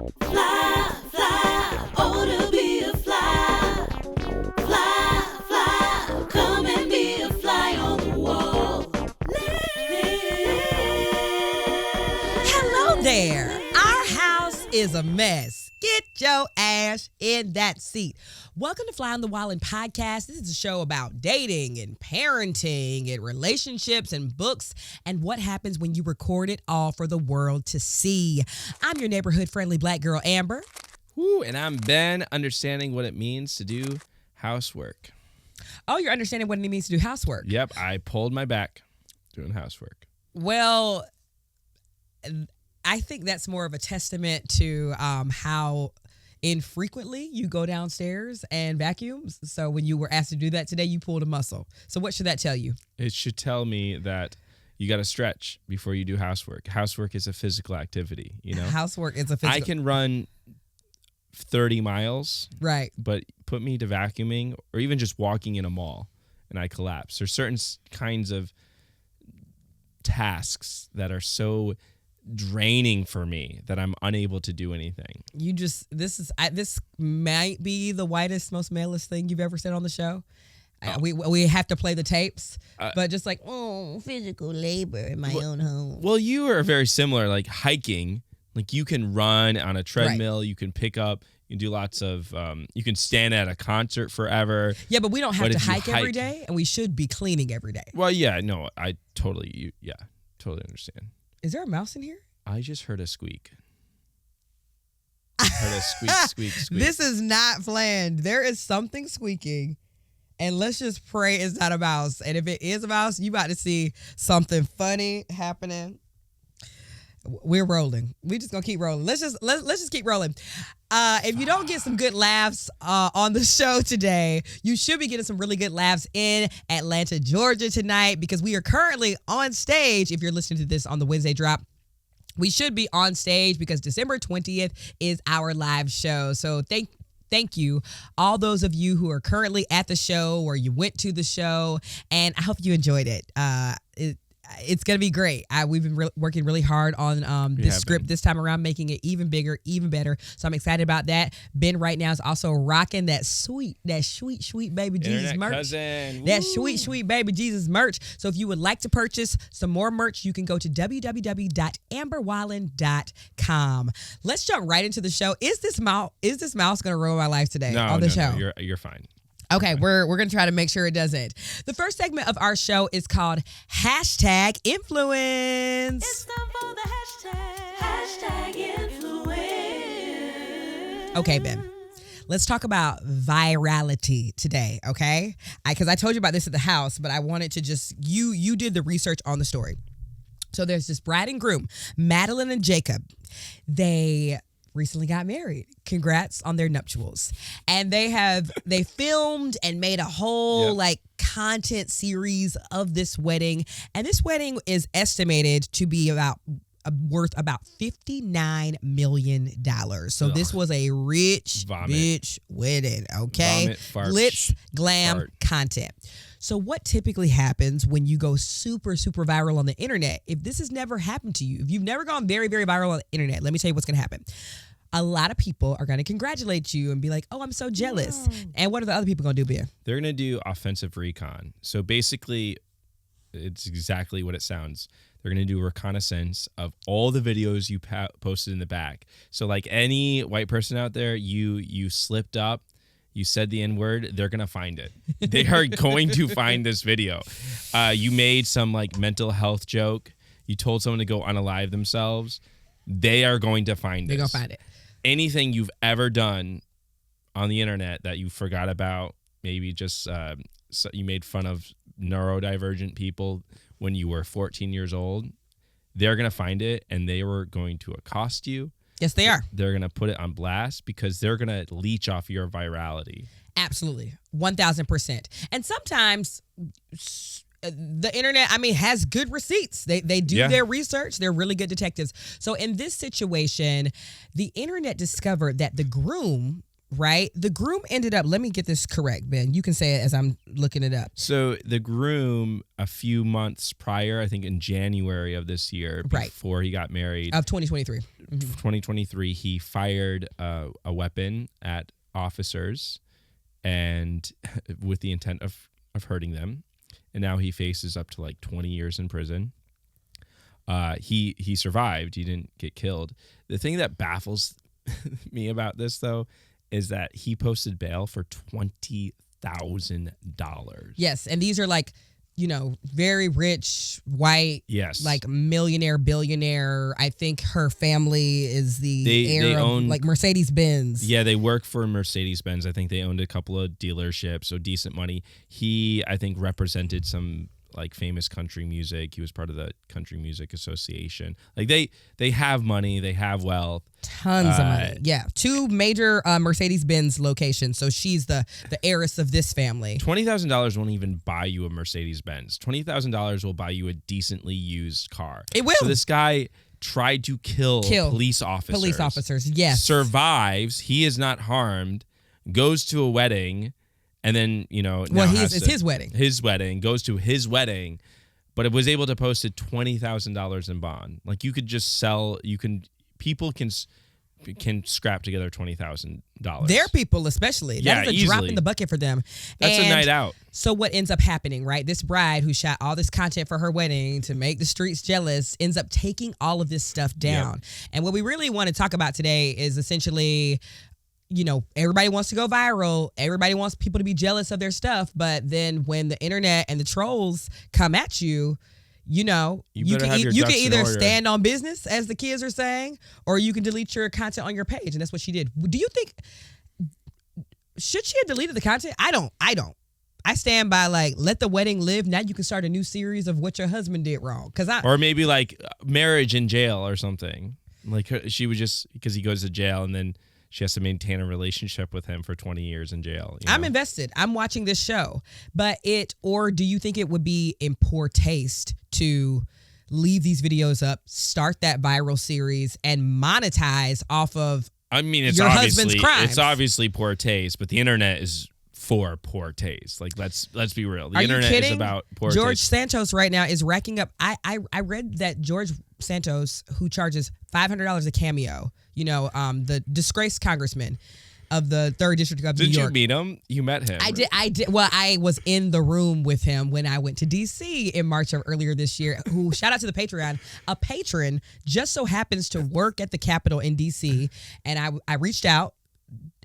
Fly, fly, oh to be a fly. Fly, fly, come and be a fly on the wall. Hello there. Our house is a mess. Get your ass in that seat. Welcome to Fly on the Wilde podcast. This is a show about dating and parenting and relationships and books and what happens when you record it all for the world to see. I'm your neighborhood-friendly black girl, Amber. Woo, and I'm Ben, understanding what it means to do housework. Oh, you're understanding what it means to do housework. Yep, I pulled my back doing housework. Well, I think that's more of a testament to how infrequently you go downstairs and vacuum. So when you were asked to do that today, you pulled a muscle. So what should that tell you? It should tell me that you got to stretch before you do housework. Housework is a physical activity, you know? Housework is a physical. I can run 30 miles, right? But put me to vacuuming or even just walking in a mall and I collapse. There's certain kinds of tasks that are so draining for me that I'm unable to do anything. This might be the whitest, most malest thing you've ever said on the show. We have to play the tapes, but just like, physical labor in my own home. Well, you are very similar, like hiking. Like you can run on a treadmill, right. You can pick up, you can do lots of, you can stand at a concert forever. Yeah, but we don't have to hike every day, and we should be cleaning every day. Well, yeah, no, I totally understand. Is there a mouse in here? I just heard a squeak. I heard a squeak, squeak, squeak. This is not planned. There is something squeaking, and let's just pray it's not a mouse. And if it is a mouse, you about to see something funny happening. We're rolling. We just gonna keep rolling. Let's just keep rolling. If you don't get some good laughs on the show today, you should be getting some really good laughs in Atlanta, Georgia tonight, because we are currently on stage. If you're listening to this on the Wednesday drop, we should be on stage because December 20th is our live show. So thank you, all those of you who are currently at the show or you went to the show, and I hope you enjoyed it. It's going to be great. We've been working really hard on this script this time around, making it even bigger, even better. So I'm excited about that. Ben right now is also rocking that sweet baby Jesus Internet merch. Cousin. That sweet baby Jesus merch. So if you would like to purchase some more merch, you can go to www.amberwilden.com. Let's jump right into the show. Is this mouse going to ruin my life today on the show? No, you're fine. Okay, we're going to try to make sure it doesn't. The first segment of our show is called Hashtag Influence. It's time for the hashtag influence. Okay, Ben, let's talk about virality today, okay? Because I told you about this at the house, but I wanted to just, you did the research on the story. So there's this bride and groom, Madeline and Jacob. They recently got married. Congrats on their nuptials. And they filmed and made a whole content series of this wedding. And this wedding is estimated to be worth about $59 million. So this was a rich bitch wedding, okay? Vomit, fart, glitz, glam, content. So what typically happens when you go super, super viral on the internet? If this has never happened to you, if you've never gone very, very viral on the internet, let me tell you what's going to happen. A lot of people are going to congratulate you and be like, oh, I'm so jealous. Yeah. And what are the other people going to do, Ben? They're going to do offensive recon. So basically, it's exactly what it sounds. They're going to do reconnaissance of all the videos you posted in the back. So like any white person out there, you slipped up, you said the N-word, they're going to find it. They are going to find this video. You made some like mental health joke. You told someone to go unalive themselves. They are going to find this. They're going to find it. Anything you've ever done on the internet that you forgot about, maybe just so you made fun of neurodivergent people when you were 14 years old, they're going to find it and they were going to accost you. Yes, they are. They're going to put it on blast because they're going to leech off your virality. Absolutely. 1,000%. And sometimes the internet, has good receipts. They do their research. They're really good detectives. So in this situation, the internet discovered that the groom right? The groom ended up, let me get this correct, Ben. You can say it as I'm looking it up. So the groom, a few months prior, I think in January of this year, Right. before he got married, Of 2023. 2023, he fired a weapon at officers and with the intent of hurting them. And now he faces up to like 20 years in prison. He survived. He didn't get killed. The thing that baffles me about this, though, is that he posted bail for $20,000. Yes, and these are like, very rich, white, Yes. like millionaire, billionaire. I think her family is the heir of like Mercedes-Benz. Yeah, they work for Mercedes-Benz. I think they owned a couple of dealerships, so decent money. He, I think, represented some like famous country music. He was part of the Country Music Association. Like they have money, they have wealth. Tons of money. Yeah. 2 major Mercedes-Benz locations. So she's the heiress of this family. $20,000 won't even buy you a Mercedes-Benz. $20,000 will buy you a decently used car. It will. So this guy tried to kill police officers. Police officers, yes. Survives. He is not harmed. Goes to a wedding. And then, now it's his wedding. His wedding, goes to his wedding, but it was able to post it $20,000 in bond. Like you could just sell, people can scrap together $20,000. Their people especially. That is a drop in the bucket for them. That's a night out. So what ends up happening, right? This bride who shot all this content for her wedding to make the streets jealous ends up taking all of this stuff down. Yep. And what we really want to talk about today is essentially, everybody wants to go viral. Everybody wants people to be jealous of their stuff. But then when the internet and the trolls come at you, you can either stand on business, as the kids are saying, or you can delete your content on your page. And that's what she did. Do you think, should she have deleted the content? I don't. I stand by let the wedding live. Now you can start a new series of what your husband did wrong. Or maybe marriage in jail or something. She would just, because he goes to jail and then she has to maintain a relationship with him for 20 years in jail. I'm invested. I'm watching this show. Or do you think it would be in poor taste to leave these videos up, start that viral series, and monetize off of your husband's crimes? It's obviously poor taste, but the internet is for poor taste. Let's be real. The internet is about poor taste. George Santos right now is racking up. I read that George Santos, who charges $500 a cameo, the disgraced congressman of the 3rd District of New York. Did you meet him? You met him. I did. Well, I was in the room with him when I went to D.C. in March of earlier this year. Who, shout out to the Patreon. A patron just so happens to work at the Capitol in D.C. And I reached out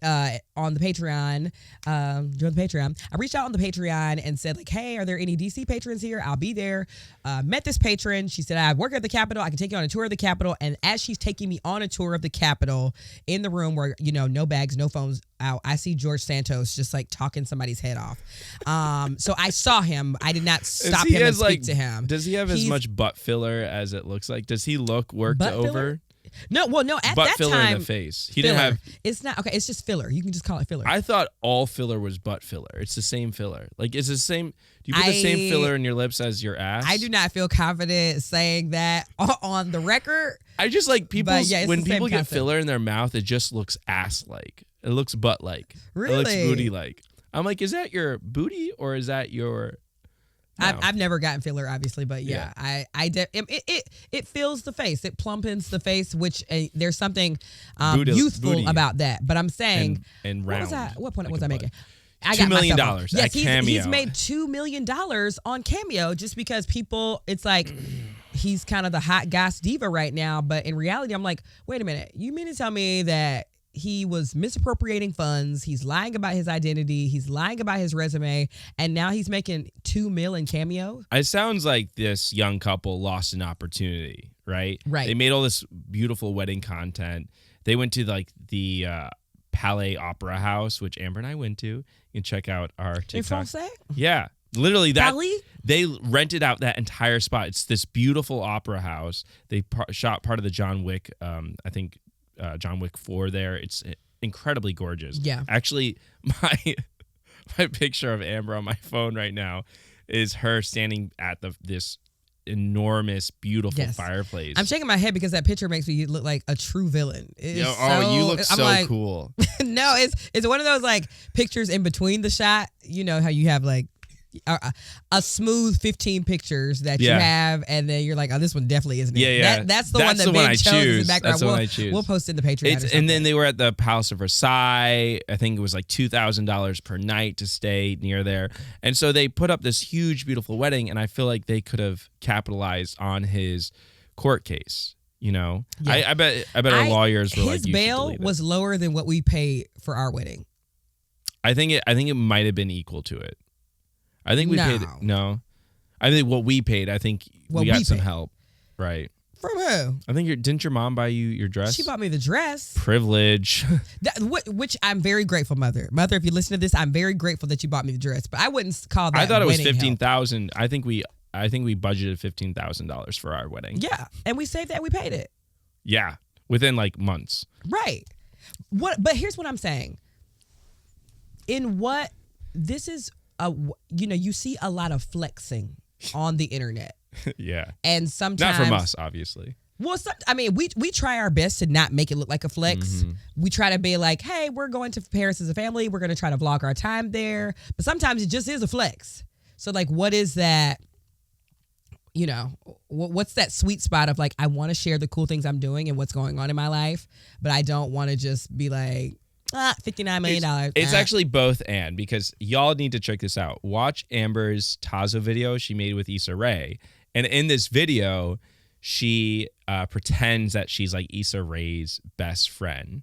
on the Patreon, join the Patreon. I reached out on the Patreon and said hey, are there any DC patrons here? I'll be there. Met this patron. She said, I work at the Capitol. I can take you on a tour of the Capitol. And as she's taking me on a tour of the Capitol in the room where, no bags, no phones out, I see George Santos just talking somebody's head off. So I saw him. I did not stop him and speak to him. Does he have as much butt filler as it looks like? Does he look worked over? No, well, no. At butt that filler time, in the face. He didn't have. It's not okay. It's just filler. You can just call it filler. I thought all filler was butt filler. It's the same filler. It's the same. Do you put the same filler in your lips as your ass? I do not feel confident saying that on the record. I just people. When people get concept. filler in their mouth, it just looks ass-like. It looks butt-like. Really? It looks booty-like. I'm is that your booty or is that your? No. I've never gotten filler, obviously, but yeah. It fills the face. It plumpens the face, which there's something youthful about that. But I'm saying, and round. What point was I making? $2 million. Yes, Cameo. he's made $2 million on Cameo just because people. It's he's kind of the hot goss diva right now. But in reality, I'm wait a minute. You mean to tell me that he was misappropriating funds? He's lying about his identity. He's lying about his resume, and now he's making $2 million Cameo. It sounds like this young couple lost an opportunity, right? Right. They made all this beautiful wedding content. They went to the Palais Opera House, which Amber and I went to. You can check out our TikTok. In Francais? Yeah, literally that. Palais? They rented out that entire spot. It's this beautiful opera house. They shot part of the John Wick. I think. John Wick 4 there. It's incredibly gorgeous. Yeah. Actually, my picture of Amber on my phone right now is her standing at this enormous, beautiful Yes. fireplace. I'm shaking my head because that picture makes me look like a true villain. You look I'm so like, cool. No, it's one of those like pictures in between the shot. You know how you have like a smooth 15 pictures that you have, and then you're like, oh, this one definitely isn't. Yeah. That's the one that Ben chose in the background. That's the one I choose. We'll post it in the Patreon. And then they were at the Palace of Versailles. I think it was like $2,000 per night to stay near there. And so they put up this huge, beautiful wedding, and I feel like they could have capitalized on his court case. You know, yeah. I bet our lawyers were like, his bail was lower than what we paid for our wedding. I think it might have been equal to it. I think we paid. No, I think what we paid. I think we got some help, right? From who? I think didn't your mom buy you your dress? She bought me the dress. Privilege. Which I'm very grateful, mother. Mother, if you listen to this, I'm very grateful that you bought me the dress. But I wouldn't call that. I thought it was $15,000. I think we budgeted $15,000 for our wedding. Yeah, and we saved that. We paid it. Yeah, within like months. Right. But here's what I'm saying. This is you see a lot of flexing on the internet. Yeah. And sometimes not from us, obviously. Well, we try our best to not make it look like a flex. Mm-hmm. We try to be like, hey, we're going to Paris as a family. We're going to try to vlog our time there. But sometimes it just is a flex. So like, what is that? You know, what's that sweet spot of like, I want to share the cool things I'm doing and what's going on in my life, but I don't want to just be like, $59 million. It's actually both, and because y'all need to check this out. Watch Amber's Tazo video she made with Issa Rae. And in this video, she pretends that she's like Issa Rae's best friend.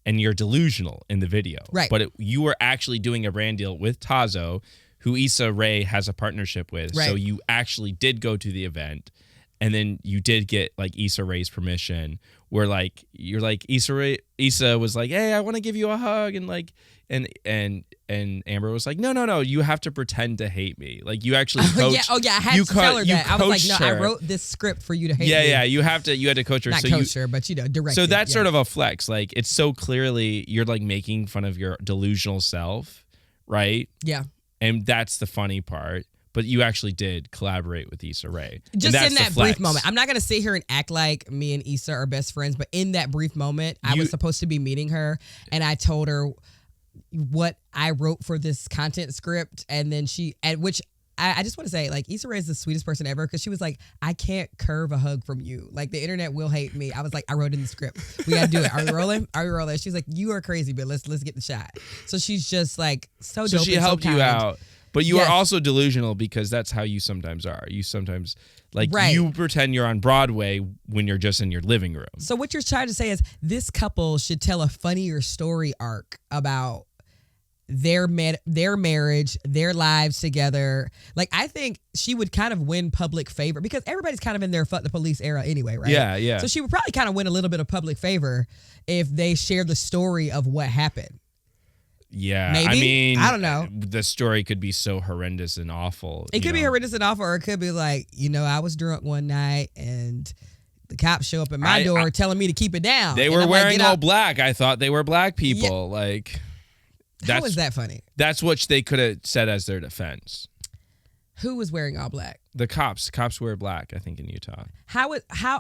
And you're delusional in the video. Right. But you were actually doing a brand deal with Tazo, who Issa Rae has a partnership with. Right. So you actually did go to the event. And then you did get like Issa Rae's permission, where like you're like Issa was like, hey, I want to give you a hug, and like and Amber was like, no, you have to pretend to hate me. Like you actually coached. I had to tell her that. I was like, no, I wrote this script for you to hate me. Yeah, you had to coach her. Not coach her, but direct. So that's sort of a flex. Like it's so clearly you're like making fun of your delusional self, right? Yeah. And that's the funny part. But you actually did collaborate with Issa Rae. Just in that brief moment. I'm not going to sit here and act like me and Issa are best friends, but in that brief moment, I was supposed to be meeting her, and I told her what I wrote for this content script, and then I just want to say, like, Issa Rae is the sweetest person ever, because she was like, I can't curve a hug from you. Like, the internet will hate me. I was like, I wrote in the script. We got to do it. Are we rolling? Are we rolling? She's like, you are crazy, but let's get the shot. So she's just like so dope. So she helped you out. But you are also delusional, because that's how you sometimes are. You sometimes, you pretend you're on Broadway when you're just in your living room. So what you're trying to say is this couple should tell a funnier story arc about their marriage, their lives together. Like, I think she would kind of win public favor, because everybody's kind of in their fuck the police era anyway, right? Yeah. So she would probably kind of win a little bit of public favor if they share the story of what happened. Yeah, maybe. I mean, I don't know. The story could be so horrendous and awful. It could be horrendous and awful, or it could be like, I was drunk one night and the cops show up at my door telling me to keep it down. They were wearing all black. I thought they were black people. Yeah. Like, how is that funny? That's what they could have said as their defense. Who was wearing all black? The cops. Cops wear black, I think, in Utah.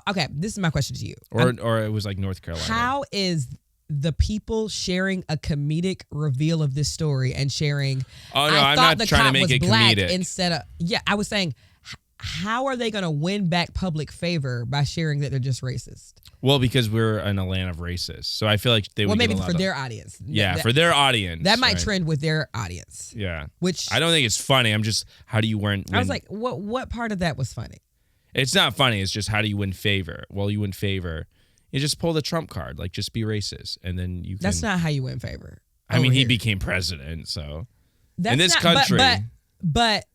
Okay, this is my question to you. Or it was like North Carolina. How is the people sharing a comedic reveal of this story and sharing, I'm not trying to make it comedic. Instead of, I was saying, how are they going to win back public favor by sharing that they're just racist? Well, because we're in a land of racists. So I feel like they would. Well, maybe for their audience. Yeah, for their audience. That might trend with their audience. Yeah. Which I don't think it's funny. I'm just, how do you win? I was like, what part of that was funny? It's not funny. It's just, how do you win favor? Well, you win favor. You just pull the Trump card, like just be racist, and then you can. That's not how you win favor. I mean, he became president, so in this country. But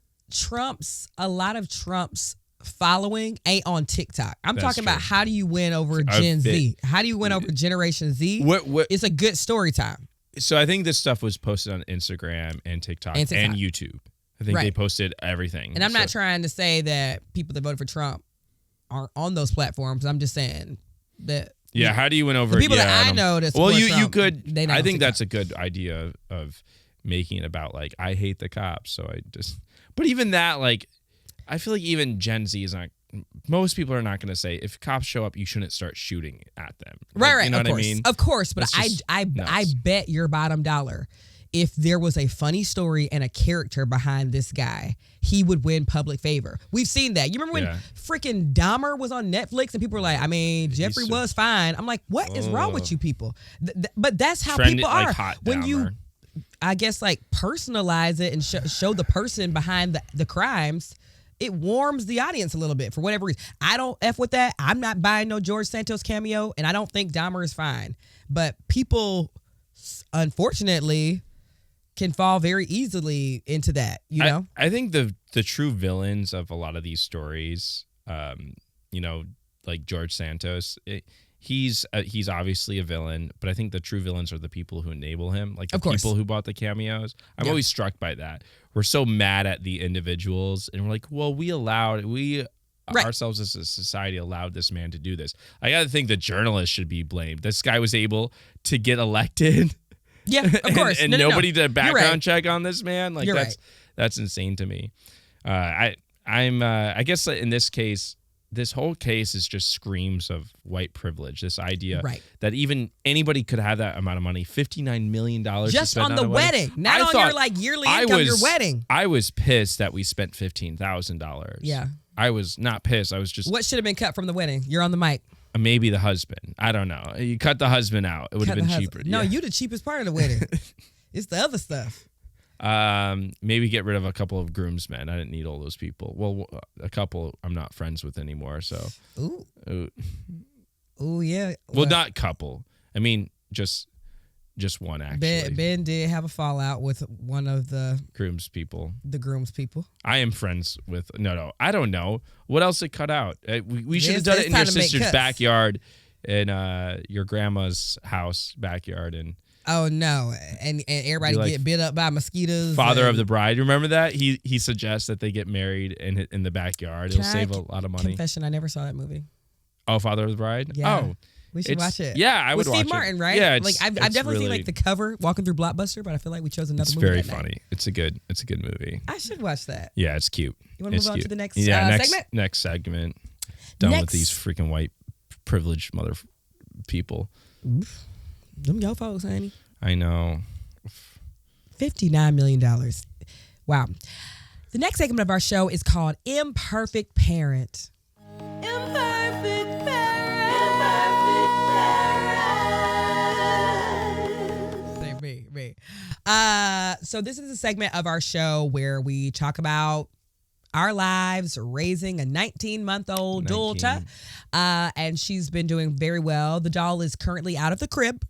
a lot of Trump's following ain't on TikTok. I'm talking about, how do you win over Gen Z? How do you win over Generation Z? It's a good story time. So I think this stuff was posted on Instagram and TikTok and YouTube. I think they posted everything. And I'm not trying to say that people that voted for Trump aren't on those platforms. I'm just saying that. Yeah, how do you win over the people that I know? Well, you could. I think that's a good idea of making it about, like, I hate the cops, so I just. But even that, like, I feel like even Gen Z is not most people are not going to say if cops show up, you shouldn't start shooting at them. Right. You know of what course. I mean? Of course. But I nuts. bet your bottom dollar, if there was a funny story and a character behind this guy, he would win public favor. We've seen that. You remember when freaking Dahmer was on Netflix and people were like, I mean, Jeffrey was fine. I'm like, what is wrong with you people? But that's how people are. Like hot when Dahmer. you, I guess, like personalize it and show the person behind the crimes, it warms the audience a little bit for whatever reason. I don't F with that. I'm not buying no George Santos cameo, and I don't think Dahmer is fine. But people, unfortunately, can fall very easily into that, you know? I think the true villains of a lot of these stories, like George Santos, he's obviously a villain, but I think the true villains are the people who enable him, like the people who bought the cameos. I'm always struck by that. We're so mad at the individuals, and we're like, well, ourselves as a society allowed this man to do this. I got to think the journalists should be blamed. This guy was able to get elected. Yeah, of course. and nobody did a background check on this man. Like that's insane to me. I guess in this case, this whole case is just screams of white privilege. This idea that even anybody could have that amount of money, $59 million just on the wedding, not on your like yearly income, your wedding. I was pissed that we spent $15,000. Yeah. I was not pissed. I was just. What should have been cut from the wedding? You're on the mic. Maybe the husband. I don't know. You cut the husband out. It would have been cheaper. No, you the cheapest part of the wedding. It's the other stuff. Maybe get rid of a couple of groomsmen. I didn't need all those people. Well, a couple I'm not friends with anymore. So. Ooh, yeah. Well, not couple. I mean, just one actually. Ben did have a fallout with one of the groom's people. The groom's people. I am friends with. No. I don't know what else it cut out. We should have done it in your sister's backyard, in your grandma's house backyard, and. Oh no! And everybody get bit up by mosquitoes. Father of the bride. Remember that he suggests that they get married in the backyard. It'll save a lot of money. Confession: I never saw that movie. Oh, Father of the Bride. Yeah. Oh, we should watch it. Yeah, I would watch it. Steve Martin, right? Yeah, like I've definitely seen like the cover walking through Blockbuster, but I feel like we chose another movie. It's very funny. Night. It's a good movie. I should watch that. Yeah, it's cute. You want to move on to the next segment? Next segment. Done with these freaking white privileged mother people. Oof. Them yo folks, honey. I know. $59 million. Wow. The next segment of our show is called Imperfect Parent. Imperfect parent. Imperfect parent. Me. So this is a segment of our show where we talk about our lives raising a 19-month-old daughter. And she's been doing very well. The doll is currently out of the crib.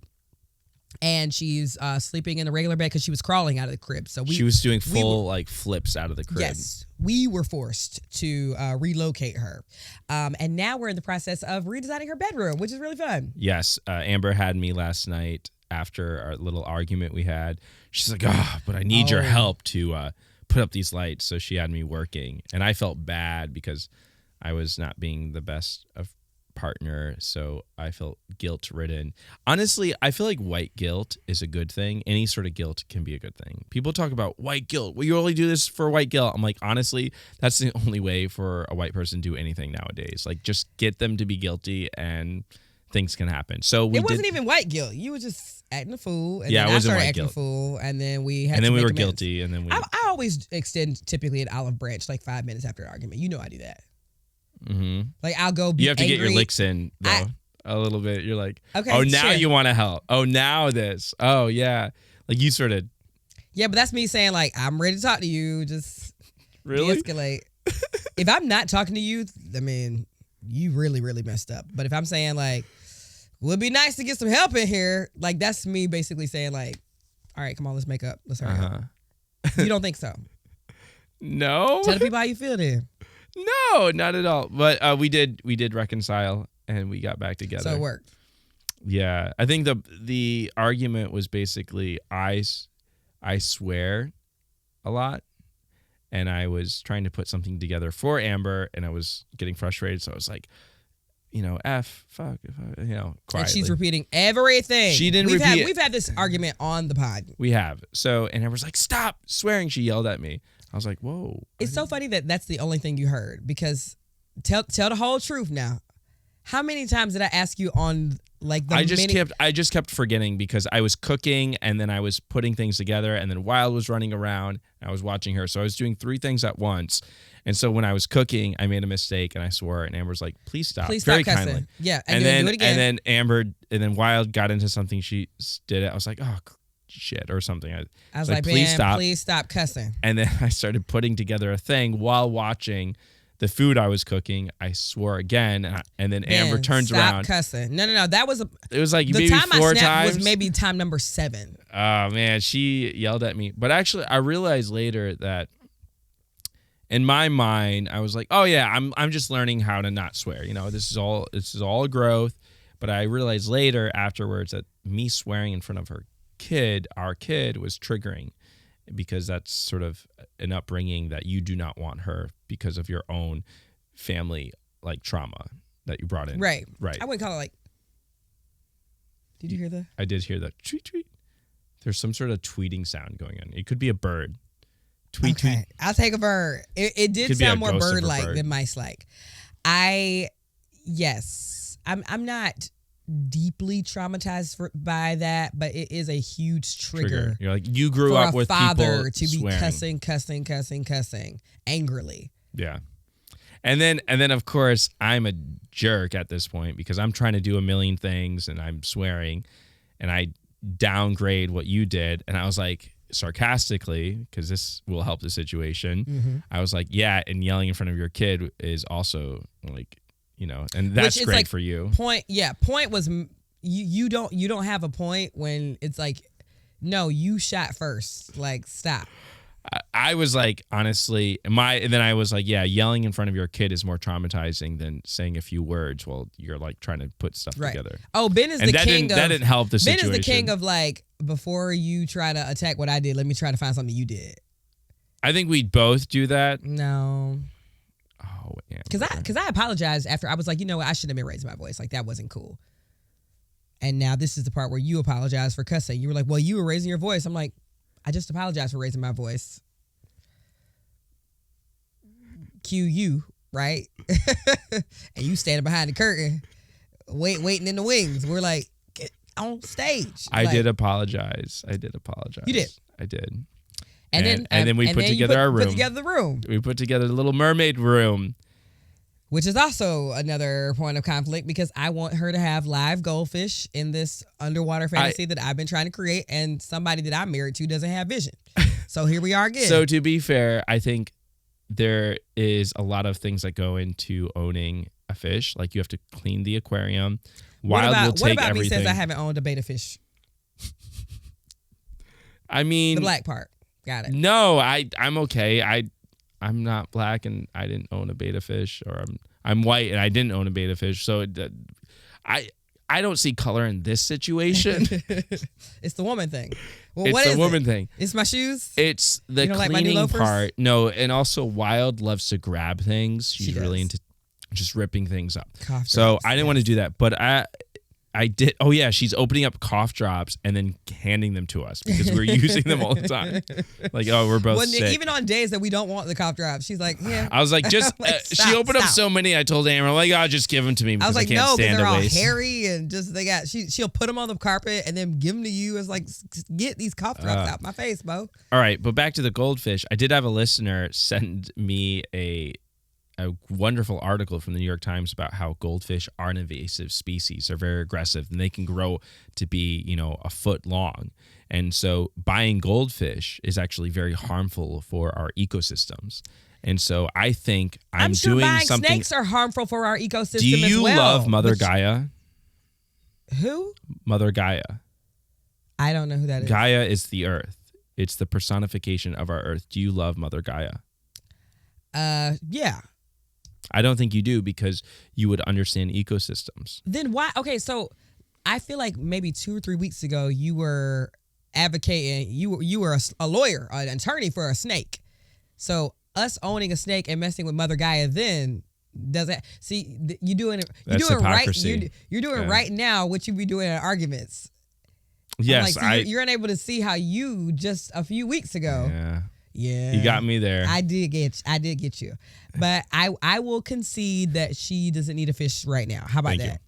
And she's sleeping in the regular bed because she was crawling out of the crib. So she was doing full flips out of the crib. Yes, we were forced to relocate her, and now we're in the process of redesigning her bedroom, which is really fun. Yes, Amber had me last night after our little argument we had. She's like, but I need your help to put up these lights. So she had me working, and I felt bad because I was not being the best of partner, so I felt guilt-ridden. Honestly, I feel like white guilt is a good thing. Any sort of guilt can be a good thing. People talk about white guilt. Well, you only do this for white guilt. I'm like, honestly, that's the only way for a white person to do anything nowadays. Like, just get them to be guilty and things can happen. So it wasn't even white guilt. You were just acting a fool, and then I started acting guilt. a fool, and then we were guilty, and then we. I always extend typically an olive branch like 5 minutes after an argument. You know I do that. Mm-hmm. Like I'll go be You have to angry. get your licks in though a little bit. You're like, okay, oh, now you want to help. Oh, now this. Oh, yeah. Like you sort of. Yeah, but that's me saying like I'm ready to talk to you. Just really de-escalate. If I'm not talking to you, I mean, you really, really messed up. But if I'm saying like, would be nice to get some help in here, like that's me basically saying like, all right, come on, let's make up. Let's hurry up. You don't think so? No. Tell the people how you feel then. No, not at all. But we did reconcile and we got back together. So it worked. Yeah, I think the argument was basically I swear a lot, and I was trying to put something together for Amber, and I was getting frustrated. So I was like, fuck, quietly. And she's repeating everything. She didn't repeat. We've had this argument on the pod. We have. So and Amber's like, stop swearing. She yelled at me. I was like, whoa. It's so funny that that's the only thing you heard because tell the whole truth now. How many times did I ask you on like the I just kept forgetting because I was cooking and then I was putting things together and then Wilde was running around and I was watching her. So I was doing 3 things at once. And so when I was cooking, I made a mistake and I swore and Amber was like, please stop. Please Very stop cussing. kindly. Yeah. And then then do it again. and then Wilde got into something she did it. I was like, oh shit or something. I was like, please stop cussing. And then I started putting together a thing while watching the food I was cooking. I swore again, and then Amber turns around. Stop cussing. No. That was it was like the maybe time 4 I snapped times. was maybe time number 7. Oh man, she yelled at me. But actually, I realized later that in my mind, I was like, oh yeah, I'm just learning how to not swear. You know, this is all growth. But I realized later afterwards that me swearing in front of our kid was triggering, because that's sort of an upbringing that you do not want her because of your own family like trauma that you brought in. Right. Right. I wouldn't call it like. Did you hear that? I did hear that. Tweet, tweet. There's some sort of tweeting sound going on. It could be a bird. Tweet, okay. tweet. I'll take a bird. It did sound more bird-like than mice-like. Yes. I'm not deeply traumatized by that, but it is a huge trigger. You're like, you grew up with people father to be swearing. cussing angrily. Yeah. And then of course I'm a jerk at this point because I'm trying to do a million things and I'm swearing and I downgrade what you did, and I was like, sarcastically, because this will help the situation. Mm-hmm. I was like, yeah, and yelling in front of your kid is also like, you know, and that's great like for you. Point was you don't have a point when it's like, no, you shot first. Like, stop. I was like, honestly, and then I was like, yeah, yelling in front of your kid is more traumatizing than saying a few words while you're like trying to put stuff together. Oh, Ben is the king that didn't help the situation. Ben is the king of like, before you try to attack what I did, let me try to find something you did. I think we'd both do that. No. Oh, yeah. Because I apologized after I was like, you know what, I shouldn't have been raising my voice. Like, that wasn't cool. And now this is the part where you apologize for cussing. You were like, well, you were raising your voice. I'm like, I just apologized for raising my voice. Cue you, right? And you standing behind the curtain, waiting in the wings. We're like, get on stage. I like, did apologize. You did. I did. And then we put together our room. Put together the room. We put together the Little Mermaid room. Which is also another point of conflict because I want her to have live goldfish in this underwater fantasy that I've been trying to create, and somebody that I'm married to doesn't have vision. So here we are again. So to be fair, I think there is a lot of things that go into owning a fish. Like you have to clean the aquarium. Wilde will take everything. What about me says I haven't owned a betta fish? I mean, the black part. Got it. No, I'm okay. I'm not black and I didn't own a betta fish, or I'm white and I didn't own a betta fish. So I don't see color in this situation. It's the woman thing. Well, it's what is the woman it? thing. It's my shoes. It's the you don't like my new cleaning loafers? part. No, and also Wilde loves to grab things. She's She really does. into just ripping things up. Cough So drops, I didn't yes. want to do that, but I did. Oh yeah, she's opening up cough drops and then handing them to us because we're using them all the time. Like, oh, we're both sick. Even on days that we don't want the cough drops, she's like, yeah. I was like, just Like, she stop, opened up stop. so many. I told Amber, like, oh, just give them to me I because was like, can't no, because stand they're to all waste. hairy and just she'll put them on the carpet and then give them to you as like, get these cough drops out my face, Bo. All right, but back to the goldfish. I did have a listener send me a wonderful article from the New York Times about how goldfish are an invasive species. They're very aggressive and they can grow to be, a foot long. And so buying goldfish is actually very harmful for our ecosystems. And so I think I'm sure doing buying something. snakes are harmful for our ecosystem Do you as well. love Mother Gaia? Who? Mother Gaia. I don't know who that is. Gaia is the earth. It's the personification of our earth. Do you love Mother Gaia? Yeah. I don't think you do because you would understand ecosystems. Then why? Okay, so I feel like maybe 2 or 3 weeks ago you were advocating. You were a lawyer, an attorney for a snake. So us owning a snake and messing with Mother Gaia then doesn't you doing it. You're That's doing hypocrisy. right. You're doing right now what you be doing in arguments. Yes, I'm like, so you're unable to see how you just a few weeks ago. Yeah. Yeah. You got me there. I did get you. But I will concede that she doesn't need a fish right now. How about Thank you. that?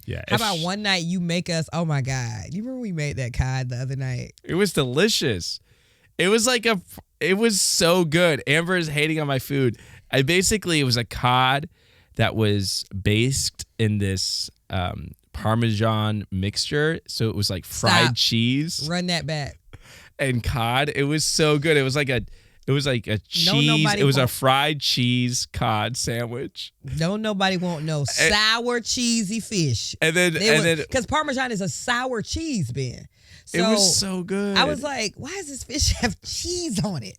Yeah. How about one night you make us, oh my God. You remember we made that cod the other night? It was delicious. It was so good. Amber is hating on my food. It was a cod that was based in this Parmesan mixture. So it was like fried Stop. cheese Run that back. and cod. It was so good. It was like a cheese. It was a fried cheese cod sandwich. Don't nobody want no sour cheesy fish. And then because Parmesan is a sour cheese, Ben. So it was so good. I was like, why does this fish have cheese on it?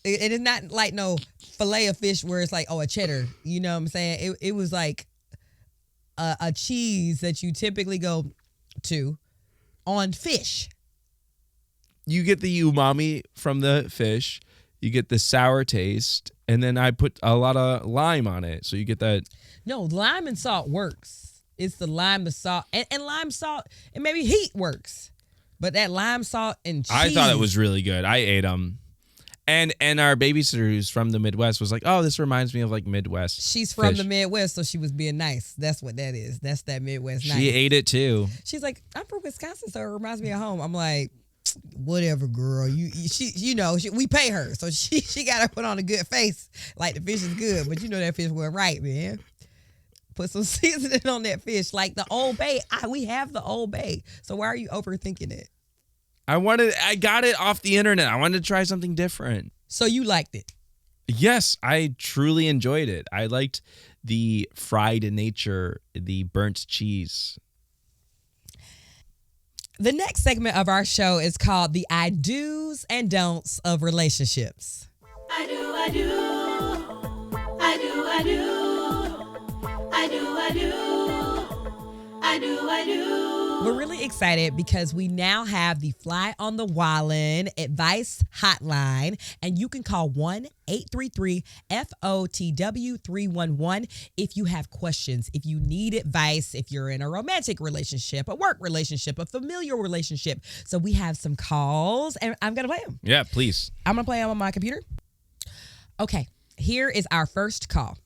It is not like no fillet of fish where it's like, oh, a cheddar. You know what I'm saying? It was like a cheese that you typically go to on fish. You get the umami from the fish, you get the sour taste, and then I put a lot of lime on it. So you get that. No, lime and salt works. It's the lime, the salt, and lime, salt, and maybe heat works. But that lime, salt, and cheese. I thought it was really good. I ate them. And our babysitter who's from the Midwest was like, oh, this reminds me of like Midwest. She's from fish. the Midwest, so she was being nice. That's what that is. That's that Midwest nice. She ate it too. She's like, I'm from Wisconsin, so it reminds me of home. I'm like, whatever, girl. We pay her, so she got to put on a good face, like the fish is good. But you know that fish wasn't right, man. Put some seasoning on that fish, like the Old Bay. We have the Old Bay, so why are you overthinking it? I got it off the internet. I wanted to try something different. So you liked it? Yes, I truly enjoyed it. I liked the fried nature, the burnt cheese. The next segment of our show is called the I do's and don'ts of relationships. I do, I do. I do, I do. I do, I do. I do, I do. We're really excited because we now have the Fly on the Wallin advice hotline, and you can call 1-833-FOTW-311 if you have questions, if you need advice, if you're in a romantic relationship, a work relationship, a familial relationship. So we have some calls, and I'm going to play them. Yeah, please. I'm going to play them on my computer. Okay, here is our first call.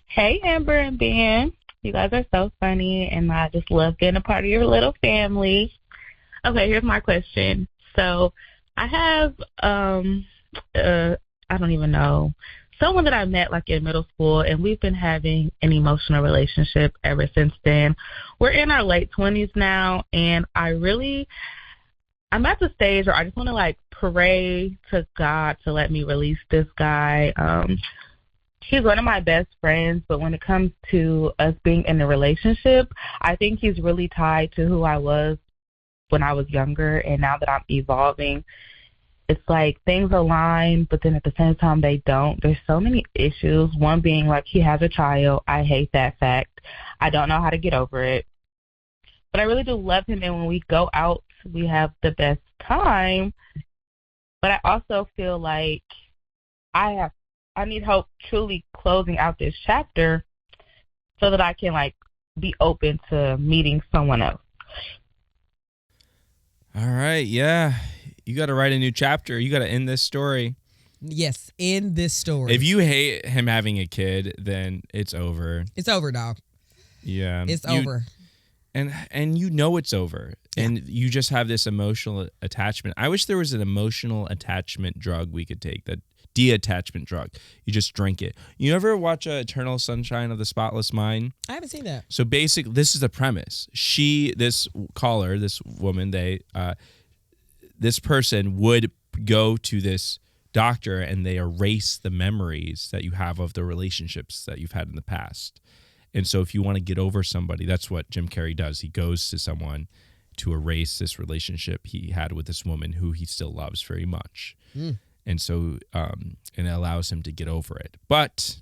Hey, Amber and Ben. You guys are so funny, and I just love being a part of your little family. Okay, here's my question. So I have, I don't even know, someone that I met like in middle school, and we've been having an emotional relationship ever since then. We're in our late 20s now, and I'm at the stage where I just want to like pray to God to let me release this guy. He's one of my best friends, but when it comes to us being in a relationship, I think he's really tied to who I was when I was younger, and now that I'm evolving, it's like things align, but then at the same time they don't. There's so many issues, one being like he has a child. I hate that fact. I don't know how to get over it, but I really do love him, and when we go out, we have the best time, but I also feel like I need help truly closing out this chapter so that I can like be open to meeting someone else. All right. Yeah. You got to write a new chapter. You got to end this story. Yes, end this story. If you hate him having a kid, then it's over. It's over, dog. Yeah. It's over. And you know it's over. Yeah. And you just have this emotional attachment. I wish there was an emotional attachment drug we could take, that de-attachment drug. You just drink it. You ever watch Eternal Sunshine of the Spotless Mind? I haven't seen that. So basically, this is the premise. This woman, this person would go to this doctor and they erase the memories that you have of the relationships that you've had in the past. And so if you want to get over somebody, that's what Jim Carrey does. He goes to someone to erase this relationship he had with this woman who he still loves very much. And so and it allows him to get over it. But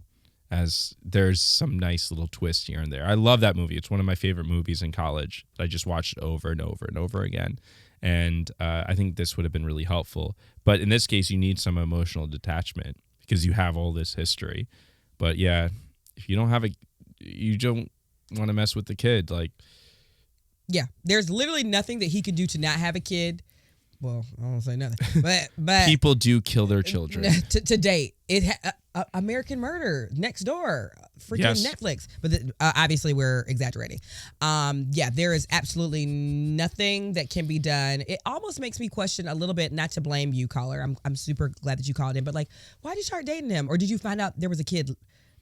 as there's some nice little twists here and there. I love that movie. It's one of my favorite movies in college. I just watched it over and over and over again. And I think this would have been really helpful. But in this case, you need some emotional detachment because you have all this history. But yeah, if you don't want to mess with the kid. Like, yeah, there's literally nothing that he can do to not have a kid. well, I won't say nothing, but People do kill their children. to date, American Murder, Next Door, freaking Yes. Netflix. But obviously, we're exaggerating. Yeah, there is absolutely nothing that can be done. It almost makes me question a little bit. Not to blame you, caller. I'm super glad that you called in, but like, why did you start dating him, or did you find out there was a kid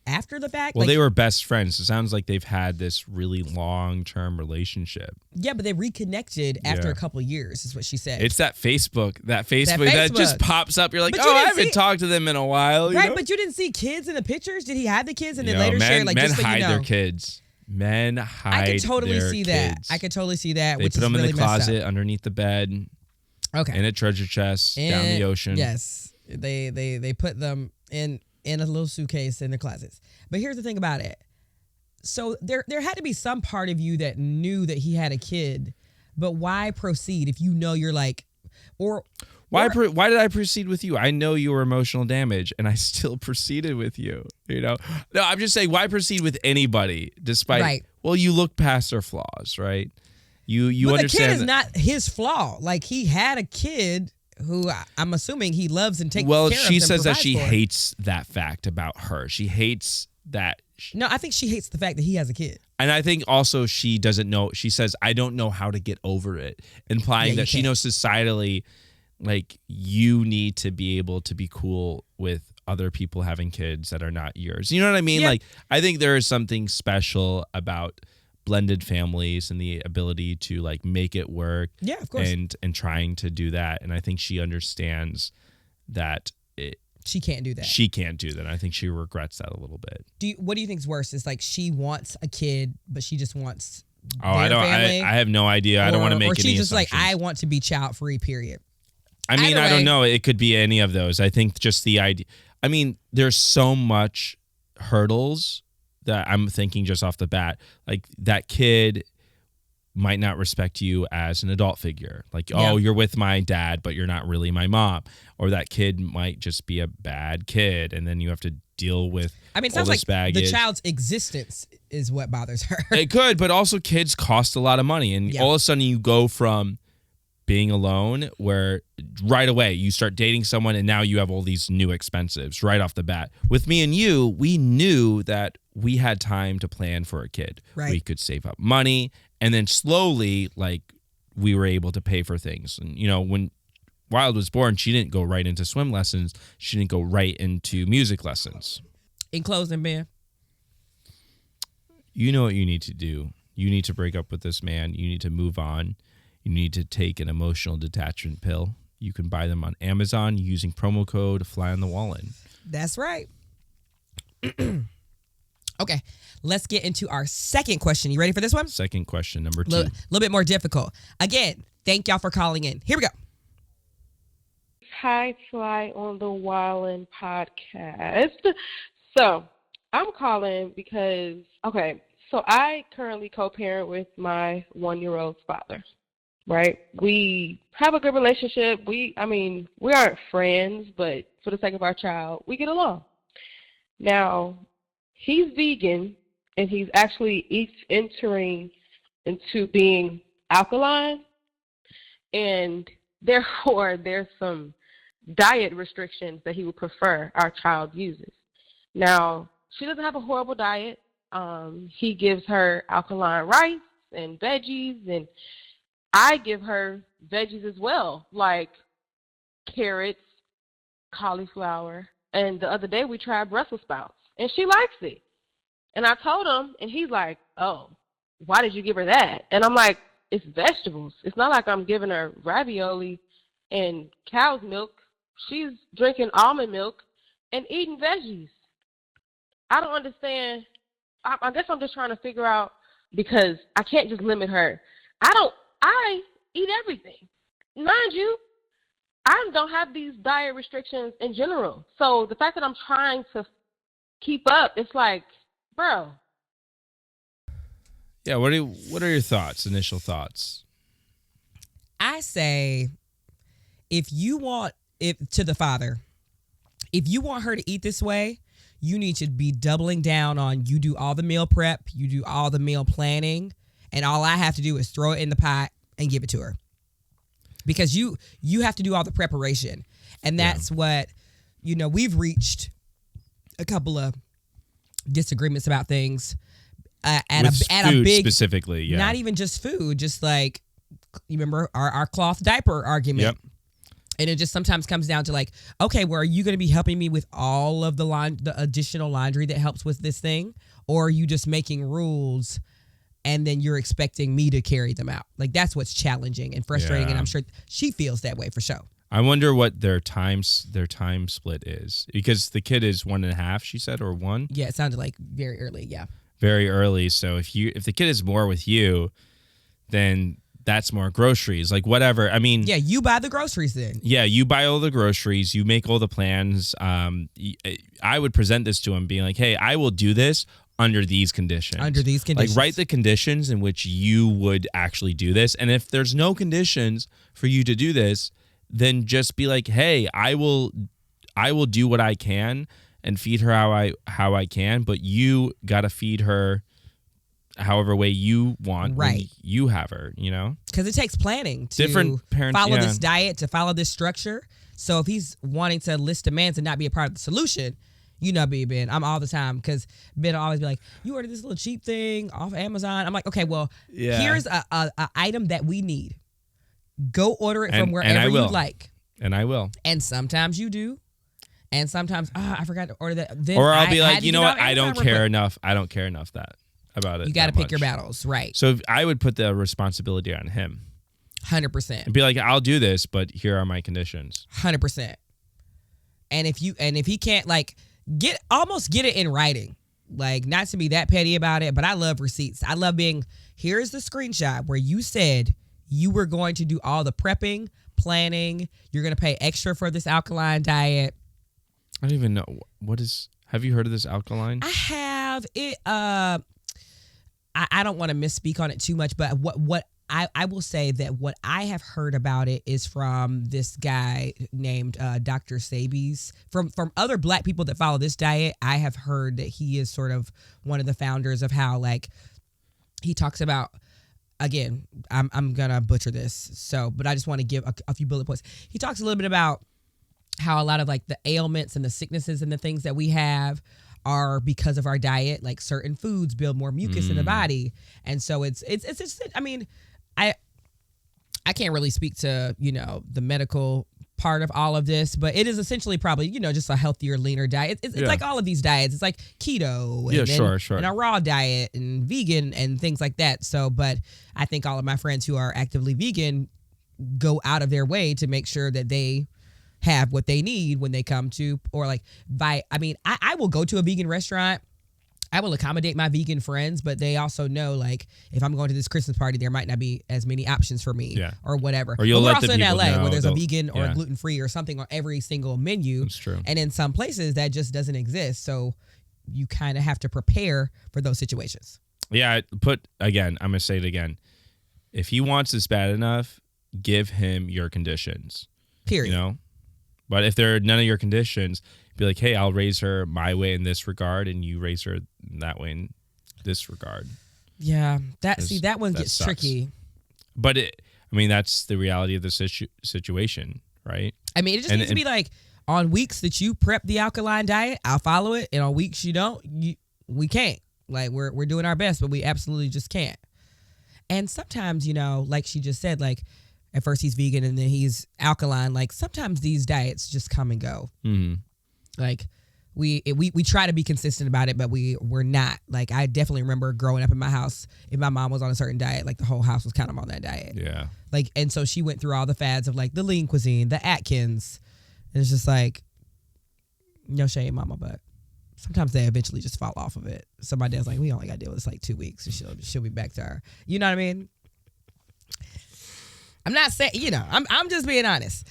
after the fact? Well, Like, they were best friends. It sounds like they've had this really long-term relationship. yeah, but they reconnected after Yeah. a couple years, is what she said. It's that Facebook that just Facebook. pops up. You're like, But you oh, I didn't haven't see- talked to them in a while. You right, know? but you didn't see kids in the pictures. Did he have the kids and then You know, later men, share? Like, men just so hide you know, their kids. Men hide I could totally their see kids. that. I could totally see that. They which put them is really in the messed closet, up. underneath the bed, Okay. in a treasure chest, down the ocean. Yes, they put them in a little suitcase in their closets. But here's the thing about it. So there had to be some part of you that knew that he had a kid, but why proceed if you know you're like, Why did I proceed with you? I know you were emotional damage, and I still proceeded with you. You know, no, I'm just saying, why proceed with anybody despite? Right. Well, you look past their flaws, right? You but the understand kid is that- not his flaw. Like, he had a kid who I'm assuming he loves and takes Well, care of. she and says that provides she for. hates that fact about her. She hates that. No, I think she hates the fact that he has a kid. And I think also she doesn't know. She says, I don't know how to get over it, implying Yeah, you that she can't. knows societally, like, you need to be able to be cool with other people having kids that are not yours. You know what I mean? Yeah. Like, I think there is something special about blended families and the ability to like make it work. Yeah, of course. And trying to do that. And I think she understands that She can't do that. she can't do that. I think she regrets that a little bit. What do you think's worse? Is like she wants a kid, but she just wants Oh, I their don't. family? I have no idea. I don't want to make or any she's just like, assumptions. I want to be child free. Period. I mean, Either I don't way. know. It could be any of those. I think just the idea. I mean, there's so much hurdles that I'm thinking just off the bat. Like, that kid might not respect you as an adult figure. Like, Yeah. oh, you're with my dad, but you're not really my mom. Or that kid might just be a bad kid, and then you have to deal with I mean, it all sounds this like baggage. the child's existence is what bothers her. It could, but also kids cost a lot of money. And Yeah. all of a sudden you go from being alone where right away you start dating someone and now you have all these new expenses right off the bat. With me and you, we knew that we had time to plan for a kid. Right. We could save up money and then slowly, like, we were able to pay for things. And, you know, when Wilde was born, she didn't go right into swim lessons. She didn't go right into music lessons. In closing, Ben, You know what you need to do. You need to break up with this man. You need to move on. You need to take an emotional detachment pill. You can buy them on Amazon using promo code Fly on the Wallin. that's right. Okay, let's get into our second question. You ready for this one? Second question, number A 2. little bit more difficult. Again, thank y'all for calling in. Here we go. Hi, Fly on the Wallin podcast. So I'm calling because, okay, so I currently co-parent with my 1-year-old's father, right? We have a good relationship. We aren't friends, but for the sake of our child, we get along. Now, he's vegan, and he's actually entering into being alkaline, and therefore there's some diet restrictions that he would prefer our child uses. Now, she doesn't have a horrible diet. He gives her alkaline rice and veggies, and I give her veggies as well, like carrots, cauliflower, and the other day we tried Brussels sprouts, and she likes it. And I told him, and he's like, oh, why did you give her that? And I'm like, it's vegetables. It's not like I'm giving her ravioli and cow's milk. She's drinking almond milk and eating veggies. I don't understand. I guess I'm just trying to figure out, because I can't just limit her. I eat everything. Mind you, I don't have these diet restrictions in general. So the fact that I'm trying to keep up, it's like, bro. Yeah, what are your thoughts, initial thoughts? I say, if to the father, if you want her to eat this way, you need to be doubling down on, you do all the meal prep, you do all the meal planning, and all I have to do is throw it in the pot and give it to her. because you have to do all the preparation, and that's what we've reached a couple of disagreements about things at a big specifically, not even just food, just like you remember our cloth diaper argument. Yep. And it just sometimes comes down to like, okay, well, are you going to be helping me with all of the additional laundry that helps with this thing? Or are you just making rules and then you're expecting me to carry them out? Like, that's what's challenging and frustrating. And I'm sure she feels that way for sure. I wonder what their time split is, because the kid is 1.5, she said, or 1. Yeah, it sounded like very early. Yeah. Very early. So if the kid is more with you, then that's more groceries, like whatever. I mean, yeah, you buy the groceries then. Yeah, you buy all the groceries, you make all the plans. I would present this to him being like, hey, I will do this under these conditions. Under these conditions. Like, write the conditions in which you would actually do this. And if there's no conditions for you to do this, then just be like, hey, I will do what I can and feed her how I can, but you got to feed her however way you want, right? When you have her, because it takes planning to different parents follow this diet, to follow this structure. So if he's wanting to list demands and not be a part of the solution, Ben, I'm all the time, because Ben will always be like, you ordered this little cheap thing off Amazon. I'm like, okay, well, here's a item that we need. Go order it from wherever you like. And I will. And sometimes you do. And sometimes, I forgot to order that. Then or I'll be like, you know what? I don't care enough about it. You got to pick your battles, right? So I would put the responsibility on him. 100%. And be like, I'll do this, but here are my conditions. 100%. And if he can't get it in writing, like, not to be that petty about it, but I love receipts. I love here's the screenshot where you said you were going to do all the prepping, planning. You're going to pay extra for this alkaline diet. I don't even know have you heard of this alkaline? I have it. I don't want to misspeak on it too much, but what I will say that what I have heard about it is from this guy named Dr. Sabies. From other Black people that follow this diet, I have heard that he is sort of one of the founders of how, like, he talks about, again, I'm gonna butcher this, but I just want to give a few bullet points. He talks a little bit about how a lot of like the ailments and the sicknesses and the things that we have are because of our diet. Like, certain foods build more mucus in the body, and so it's just, I mean, I can't really speak to the medical part of all of this, but it is essentially probably just a healthier, leaner diet. It's like all of these diets. It's like keto, and a raw diet and vegan and things like that. So, but I think all of my friends who are actively vegan go out of their way to make sure that they have what they need when they come to, or like I will go to a vegan restaurant. I will accommodate my vegan friends, but they also know, like, if I'm going to this Christmas party, there might not be as many options for me, or whatever. Or you'll but we're let also the in people LA know where there's a vegan or a gluten-free or something on every single menu. That's true. And in some places that just doesn't exist. So you kind of have to prepare for those situations. Yeah, I'm going to say it again. If he wants this bad enough, give him your conditions. Period. But if there are none of your conditions, be like, hey, I'll raise her my way in this regard, and you raise her that way in this regard. Yeah, that one gets tricky. But that's the reality of the situation, right? I mean, it just needs to be like, on weeks that you prep the alkaline diet, I'll follow it, and on weeks you don't, we can't. Like, we're doing our best, but we absolutely just can't. And sometimes, like she just said, like, at first he's vegan and then he's alkaline. Like, sometimes these diets just come and go. Mm-hmm. Like, we try to be consistent about it, but we're not. Like, I definitely remember growing up in my house, if my mom was on a certain diet, like, the whole house was kind of on that diet. Yeah. Like, and so she went through all the fads of, like, the lean cuisine, the Atkins. And it's just like, no shame, mama, but sometimes they eventually just fall off of it. So my dad's like, we only got to deal with this like 2 weeks, and she'll be back to her. You know what I mean? I'm not saying, I'm just being honest.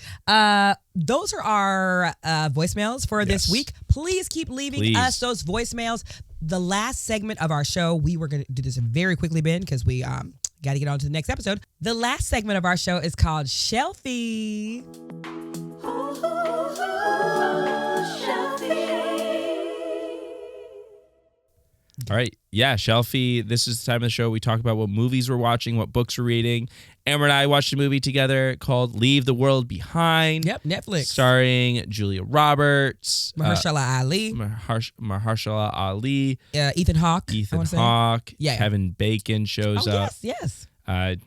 Those are our voicemails for this week. Please keep leaving us those voicemails. The last segment of our show, we were going to do this very quickly, Ben, because we got to get on to the next episode. The last segment of our show is called Shelfie. All right. Yeah, Shelfie, this is the time of the show we talk about what movies we're watching, what books we're reading. Amber and I watched a movie together called Leave the World Behind. Yep, Netflix. Starring Julia Roberts. Mahershala Ali. Mahershala Ali. Ethan Hawke. Ethan Hawke. Yeah. Kevin Bacon shows up. Yes.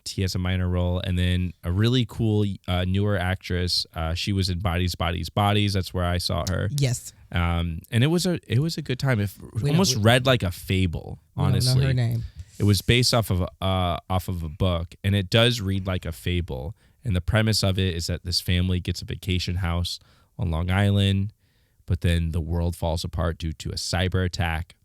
He has a minor role. And then a really cool newer actress. She was in Bodies, Bodies, Bodies. That's where I saw her. Yes. And it was a good time. It almost read like a fable, honestly. I don't know her name. It was based off of a book, and it does read like a fable. And the premise of it is that this family gets a vacation house on Long Island, but then the world falls apart due to a cyber attack.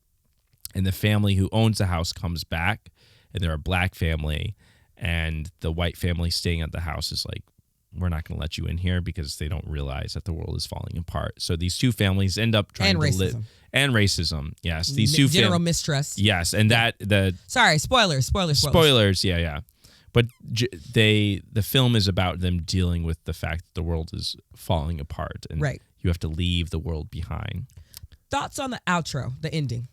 And the family who owns the house comes back, and they're a black family, and the white family staying at the house is like, we're not going to let you in here because they don't realize that the world is falling apart. So these two families end up trying to live. And racism. Yes. These two general mistrust. Yes. And Sorry, spoilers. Spoilers. Yeah. But the film is about them dealing with the fact that the world is falling apart. And you have to leave the world behind. Thoughts on the outro, the ending?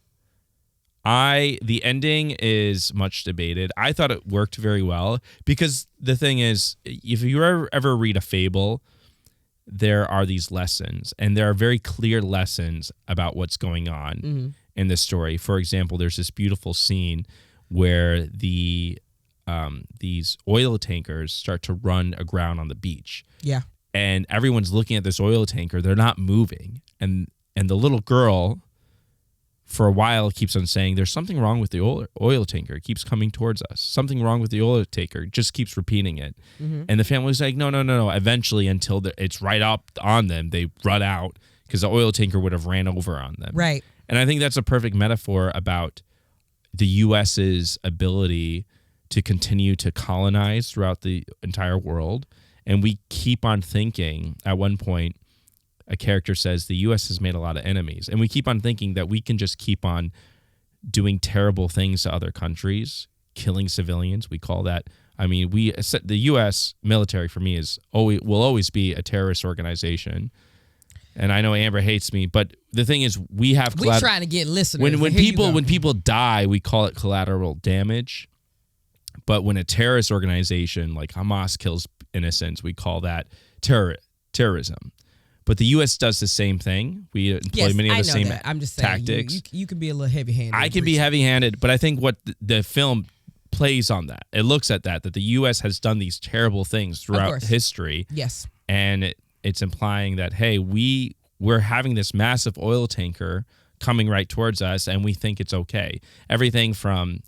The ending is much debated. I thought it worked very well because the thing is, if you ever read a fable, there are these lessons, and there are very clear lessons about what's going on in the story. For example, there's this beautiful scene where these oil tankers start to run aground on the beach. Yeah. And everyone's looking at this oil tanker. They're not moving. And the little girl, for a while, keeps on saying, there's something wrong with the oil tanker. It keeps coming towards us. Something wrong with the oil tanker. Just keeps repeating it. And the family's like, no. Eventually, until it's right up on them, they run out because the oil tanker would have ran over on them. Right. And I think that's a perfect metaphor about the U.S.'s ability to continue to colonize throughout the entire world. And we keep on thinking, at one point, a character says the U.S. has made a lot of enemies. And we keep on thinking that we can just keep on doing terrible things to other countries, killing civilians. We call that, the U.S. military for me will always be a terrorist organization. And I know Amber hates me, but the thing is, we're trying to get listeners. When people die, we call it collateral damage. But when a terrorist organization like Hamas kills innocents, we call that terrorism. But the U.S. does the same thing. We employ many of the same tactics. You can be a little heavy-handed. I can be heavy-handed, but I think what the film plays on that. It looks at that the U.S. has done these terrible things throughout history. Yes. And it's implying that, hey, we're having this massive oil tanker coming right towards us, and we think it's okay. Everything from,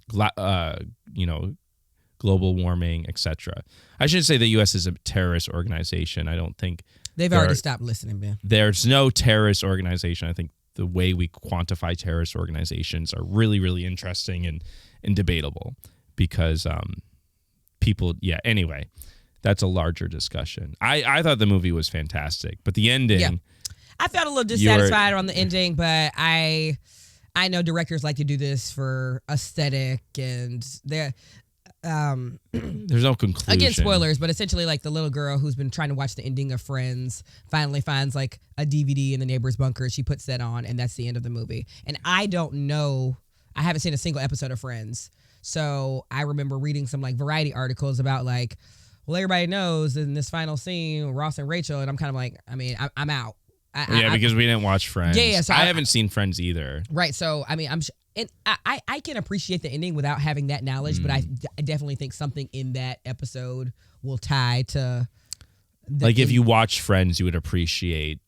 global warming, etc. I shouldn't say the U.S. is a terrorist organization. I don't think... They've already stopped listening, Ben. There's no terrorist organization. I think the way we quantify terrorist organizations are really, really interesting and debatable because anyway, that's a larger discussion. I thought the movie was fantastic, but the ending... Yeah. I felt a little dissatisfied on the ending, but I know directors like to do this for aesthetic and there's no conclusion. Again, spoilers, but essentially like the little girl who's been trying to watch the ending of Friends finally finds like a DVD in the neighbor's bunker. She puts that on, and that's the end of the movie. And I don't know, I haven't seen a single episode of Friends. So I remember reading some like variety articles about like, well, everybody knows in this final scene, Ross and Rachel, and I'm kind of like, I'm out. Because we didn't watch Friends. Yeah, so I haven't seen Friends either. Right. So, I can appreciate the ending without having that knowledge, but I definitely think something in that episode will tie to... if you watch Friends, you would appreciate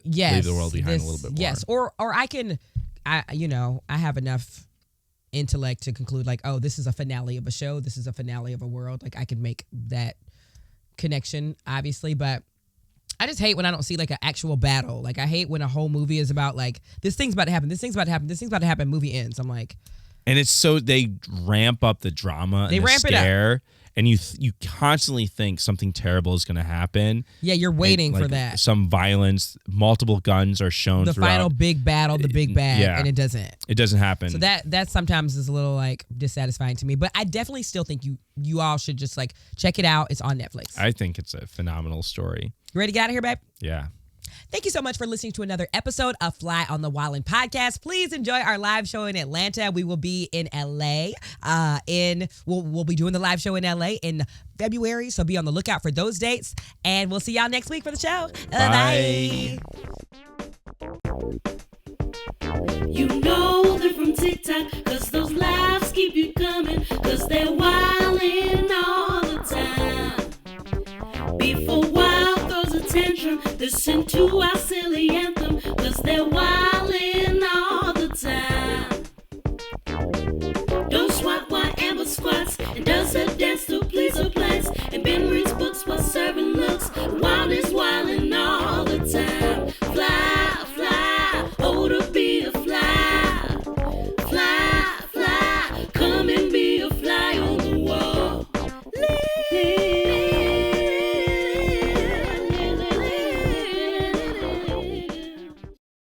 Leave the World Behind a little bit more. Yes, or I have enough intellect to conclude like, oh, this is a finale of a show, this is a finale of a world. Like I could make that connection, obviously, but I just hate when I don't see like an actual battle. Like I hate when a whole movie is about like, this thing's about to happen, this thing's about to happen, this thing's about to happen, movie ends. I'm like... And it's so, they ramp up the drama and the scare. And you constantly think something terrible is going to happen. Yeah, you're waiting for that. Some violence, multiple guns are shown the throughout. Final big battle, the big bad, and it doesn't. It doesn't happen. So that sometimes is a little like dissatisfying to me. But I definitely still think you all should just like check it out. It's on Netflix. I think it's a phenomenal story. You ready to get out of here, babe? Yeah. Thank you so much for listening to another episode of Fly on the Wildin' podcast. Please enjoy our live show in Atlanta. We will be in LA. We'll be doing the live show in LA in February, so be on the lookout for those dates. And we'll see y'all next week for the show. Bye. You know they're from TikTok, cause those laughs keep you coming, cause they're wildin' all the time. Before Wild throws a tantrum, listen to our silly anthem, cause they're wildin' all the time. Don't squat while Amber squats, and does her dance to please her plans, and Ben reads books while serving looks. Wild is wildin' all the time. Fly